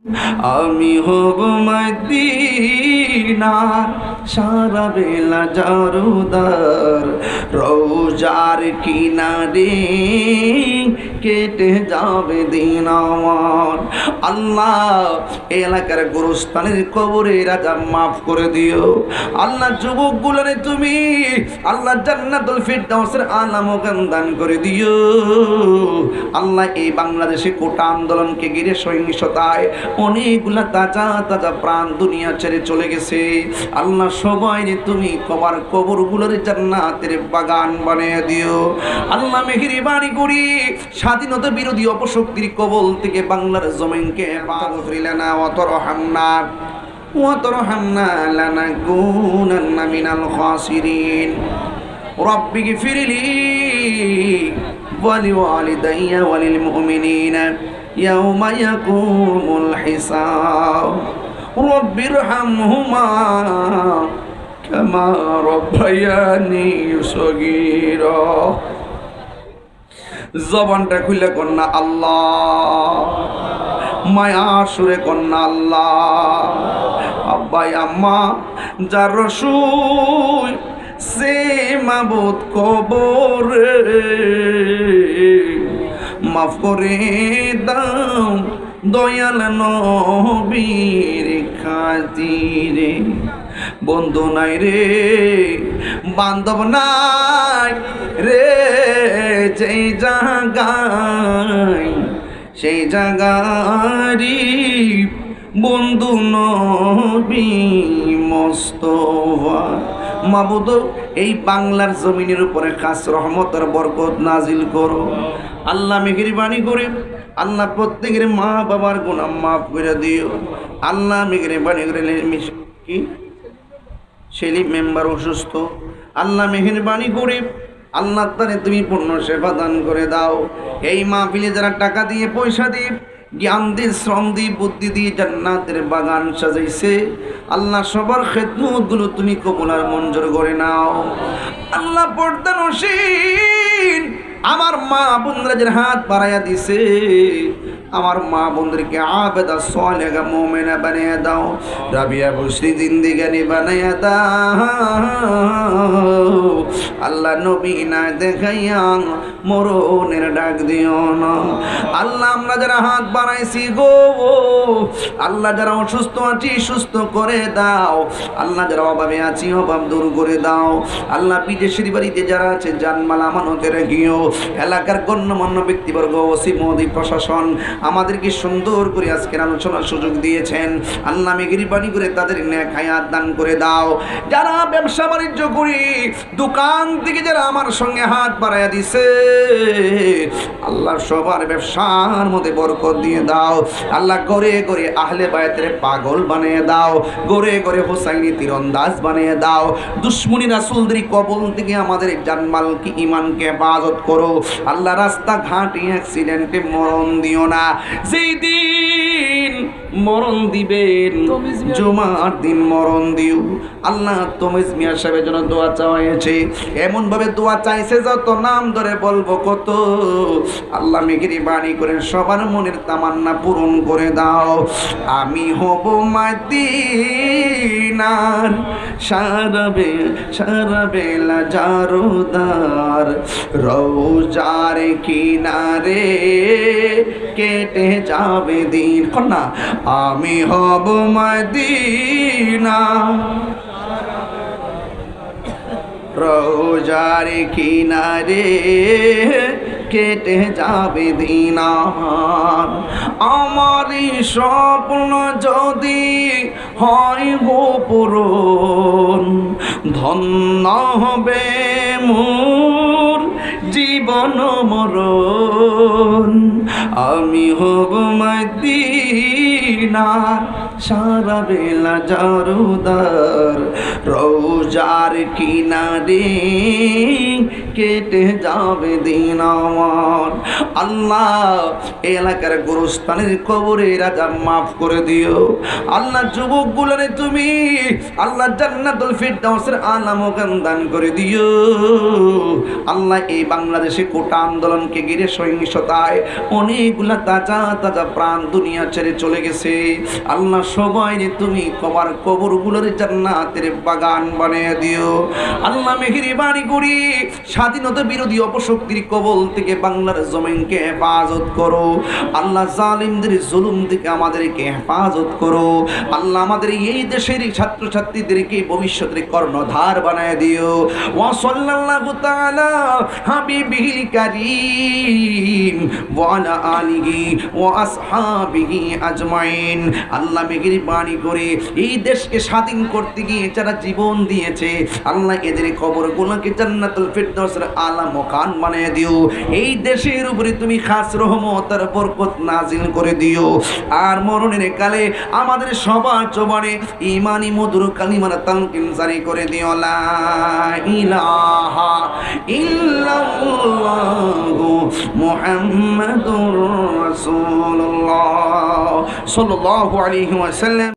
আমি হব মদিনার সারা বেলা জারুদার, রোজার কিনারে কেটে যাবে দিন আমার। আল্লাহ এই এলাকার গোরস্থানের কবরে রাজা মাফ করে দিও। আল্লাহ যুবকগুলোরে তুমি আল্লাহ জান্নাতুল ফিরদাউসের আলা মুকাম দান করে দিও। আল্লাহ এই বাংলাদেশে কোটা আন্দোলনকে ঘিরে সহিংসতায় অনেকগুলা তাজা তাজা প্রাণ দুনিয়া ছেড়ে চলে গেছে। আল্লাহ সবাই তুমি কবরগুলোর জান্নাতের বাগান বানিয়ে দিও। আল্লাহ মেহেরবানি করি স্বাধীনতা বিরোধী অপশক্তির কবল থেকে বাংলার জমিনকে হেফাজত করিলেনা ওয়াতরহামনা ওয়াতরহামনা লানাকুনান্না মিনাল খাসিরিন। রব্বি গফিরলি ওয়ালিওয়ালিদাইয়া ওয়ালিল মুমিনিনা ইয়াউমা ইয়াকুমুল হিসাব। রব্বিরহামহুমা কামা রব্বায়ানি সগীরা। জবানটা খুলে কন্যা আল্লাহ, মায়া সুরে কন্যা আল্লাহ। আব্বাই আম্মা যার রসুল সে মাবুদ কবরে মাফ করে দাও দয়াল নবীর খাতিরে। বন্ধু নাই রে বান্ধব নাই রে যেই জায়গায় সেই জায়গারি বন্ধু নবী মোস্তফা। মাবুদ এই বাংলার জমিনের উপরে খাস রহমতের বরকত নাজিল করো। আল্লাহ মেহেরবানি করে আল্লাহ প্রত্যেকের মা বাবার গুনাহ মাফ করে দিও। আল্লাহ মেহেরবানি করে কি সেলিম মেম্বার অসুস্থ, আল্লাহ মেহেরবানি করে আল্লাহ তারে তুমি পূর্ণ সেবা দান করে দাও। এই মাহফিলে যারা টাকা দিয়ে পয়সা দিয়ে জ্ঞান দিয়ে শ্রম দিয়ে বুদ্ধি দিয়ে জান্নাতের বাগান সাজাইছে, আল্লাহ সবার খেদমতগুলো তুমি কবুল আর মঞ্জুর করে নাও। আল্লাহ পর্দা নসীন আমার মা বোনরা যে হাত বাড়াইয়া দিছে, আমার মা বোনদেরকে আবেদা সালেহা মুমিনা বানিয়ে দাও। রাবিয়া বুশরি জিন্দেগানি বানাইয়া দাও। আল্লাহ নবী না দেখাইয়া মরণের ডাক দিও না। আল্লাহ আমরা যারা হাত বাড়াইছি গো, আল্লাহ যারা অসুস্থ আছি সুস্থ করে দাও। আল্লাহ যারা অভাবে আছি অভাব দূর করে দাও। আল্লাহ বিদেশের বাড়িতে যারা আছে জানমাল আমানতে রাখিও। এলাকার গণ্যমান্য ব্যক্তিবর্গ ওসি মোদি প্রশাসন আমাদেরকে সুন্দর করে আজকের আলোচনার সুযোগ দিয়েছেন। আল্লাহ মেহেরবানি করে তাদের নেক হায়াত দান করে দাও। যারা ব্যবসা বাণিজ্য করি দোকান থেকে যারা আমার সঙ্গে হাত বাড়াইয়া দিছে, আল্লাহ সবার ব্যবসার মধ্যে বরকত দিয়ে দাও। আল্লাহ করে করে আহলে বায়াতের পাগল বানিয়ে দাও, গড়ে গড়ে হোসাইনি তীরন্দাজ বানিয়ে দাও। দুশ্মনী রাসূলদের কবল থেকে আমাদের জানমাল কি ইমানকে হেফাজত করো। আল্লাহ রাস্তাঘাটে অ্যাক্সিডেন্টে মরণ দিও না। যেই দিন মরণ দিবেন জুমার দিন মরণ দিও। আল্লাহ তমিজ মিয়া সাহেবের জন্য দোয়া চাওয়াইছে, এমন ভাবে দোয়া চাইছে যত নাম ধরে বলবো কত। আল্লাহ মেহেরবানি করে সবার মনের তামান্না পূরণ করে দাও। আমি হব মদিনার সারা বেলা জারুদার, রোজার কিনারে কেটে যাবে দিন। কন্যা আমি হব মদিনা রোজার কিনারে কেটে যাবে দিন আমার। আমারই স্বপ্ন যদি হয় গো পূরণ, ধন্য হবে মোর জীবন মরণ। আমি হব মদিনার সারা বেলা জারুদার রোজার কিনারে কেটে যাবে দিন আমার। আল্লাহ এই এলাকার গোরস্থানের কবরে রাজা মাফ করে দিও আল্লাহ। যুবকগুলোরে তুমি আল্লাহ জান্নাতুল ফিরদাউসের আলা মাকাম দান করে দিও আল্লাহ। এই বাংলাদেশে কোটা আন্দোলনকে ঘিরে সহিংসতায় অনেকগুলা তাজা তাজা প্রাণ দুনিয়া ছেড়ে চলে গেছে আল্লাহ। সবাই তুমি কবর কবরগুলোর জান্নাতের বাগান বানিয়ে দিও আল্লাহ। মেহেরবানি করি স্বাধীনতা বিরোধী অপশক্তির কবল থেকে বাংলার জমিনকে হেফাজত করো আল্লাহ। জালিমদের জুলুম থেকে আমাদেরকে হেফাজত করো আল্লাহ। আমাদের এই দেশের ছাত্রছাত্রীদেরকে ভবিষ্যতের কর্ণধার বানায় দিও। ওয়া সাল্লাল্লাহু তাআলা হাবিবিল কারীম ওয়া আলা আলিহি ওয়া আসহাবিহি আজমাইন। আল্লাহ মেহেরবানি করে এই দেশকে স্বাধীন করতে গিয়ে যারা জীবন দিয়েছে আল্লাহ এদের কবরগুলোকে জান্নাতুল ফিরদাউসের আলা মাকান বানিয়ে দিও। এই দেশের উপরে তুমি খাস রহমত আর বরকত নাজিল করে দিও। আর মরণের কালে আমাদের সবার জবানে ঈমানি মধুর কালিমার তালকিন জারি করে দিও। লা ইলাহা ইল্লাল্লাহু মুহাম্মাদুর রাসূলুল্লাহ সাল্লাল্লাহু আলাইহি ওয়াসাল্লাম।